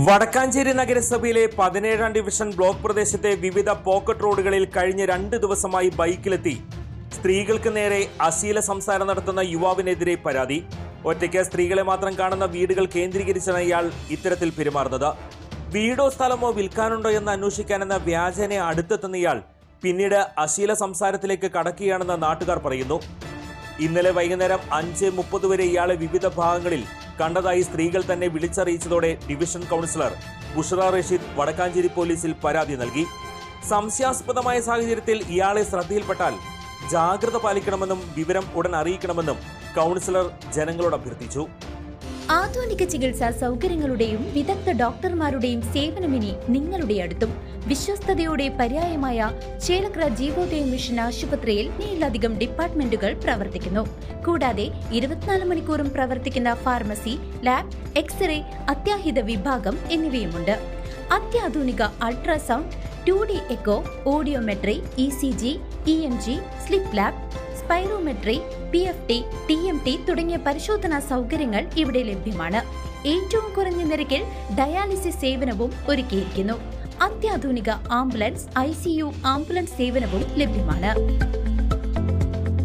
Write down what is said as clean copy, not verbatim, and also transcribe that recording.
വടക്കാഞ്ചേരി നഗരസഭയിലെ 17ാം division block പ്രദേശത്തെ വിവിധ പോക്കറ്റ് റോഡുകളിൽ കഴിഞ്ഞ 2 ദിവസമായി ബൈക്കിലെത്തി സ്ത്രീകൾക്ക് നേരെ അശ്ലീല സംസാരം നടത്തുന്ന യുവാവിനെതിരെ പരാതി. ഒറ്റയ്ക്ക് സ്ത്രീകളെ മാത്രം കാണുന്ന വീടുകൾ കേന്ദ്രീകരിച്ചാണ് ഇയാൾ ഇത്തരത്തിൽ പെരുമാറുന്നത്. വീടോ സ്ഥലമോ വിൽക്കാനുണ്ടോ എന്ന് അന്വേഷിക്കാനെന്ന വ്യാജേന അടുത്തെത്തുന്ന ഇയാൾ പിന്നീട് അശ്ലീല സംസാരത്തിലേക്ക് കടക്കുകയാണെന്ന് നാട്ടുകാർ പറയുന്നു. ഇന്നലെ വൈകുന്നേരം 5:30 വരെ ഇയാളെ വിവിധ ഭാഗങ്ങളിൽ കണ്ടതായി സ്ത്രീകൾ തന്നെ വിളിച്ചറിയിച്ചതോടെ ഡിവിഷൻ കൗൺസിലർ ബുഷറ റഷീദ് വടക്കാഞ്ചേരി പോലീസിൽ പരാതി നൽകി. സംശയാസ്പദമായ സാഹചര്യത്തിൽ ഇയാളെ ശ്രദ്ധയിൽപ്പെട്ടാൽ ജാഗ്രത പാലിക്കണമെന്നും വിവരം ഉടൻ അറിയിക്കണമെന്നും കൗൺസിലർ ജനങ്ങളോട് അഭ്യർത്ഥിച്ചു. ആധുനിക ചികിത്സാ സൗകര്യങ്ങളുടെയും വിദഗ്ധ ഡോക്ടർമാരുടെയും സേവനമിനി നിങ്ങളുടെ അടുത്തും. വിശ്വസ്തയോടെ പര്യായമായ ചേലക്കര ജീവോദയ മിഷൻ ആശുപത്രിയിൽ 7ലധികം ഡിപ്പാർട്ട്മെന്റുകൾ പ്രവർത്തിക്കുന്നു. കൂടാതെ 24 മണിക്കൂറും പ്രവർത്തിക്കുന്ന ഫാർമസി, ലാബ്, എക്സ്റേ, അത്യാഹിത വിഭാഗം എന്നിവയുമുണ്ട്. അത്യാധുനിക ultrasound, 2D echo, audiometry, ECG, EMG, sleep lab, spirometry, PFT, TMT തുടങ്ങിയ പരിശോധനാ സൗകര്യങ്ങൾ ഇവിടെ ലഭ്യമാണ്. ഏറ്റവും കുറഞ്ഞ നിരക്കിൽ ഡയാലിസിസ് സേവനവും ഒരുക്കിയിരിക്കുന്നു. അത്യാധുനിക ആംബുലൻസ്, ICU ആംബുലൻസ് സേവനവും ലഭ്യമാണ്.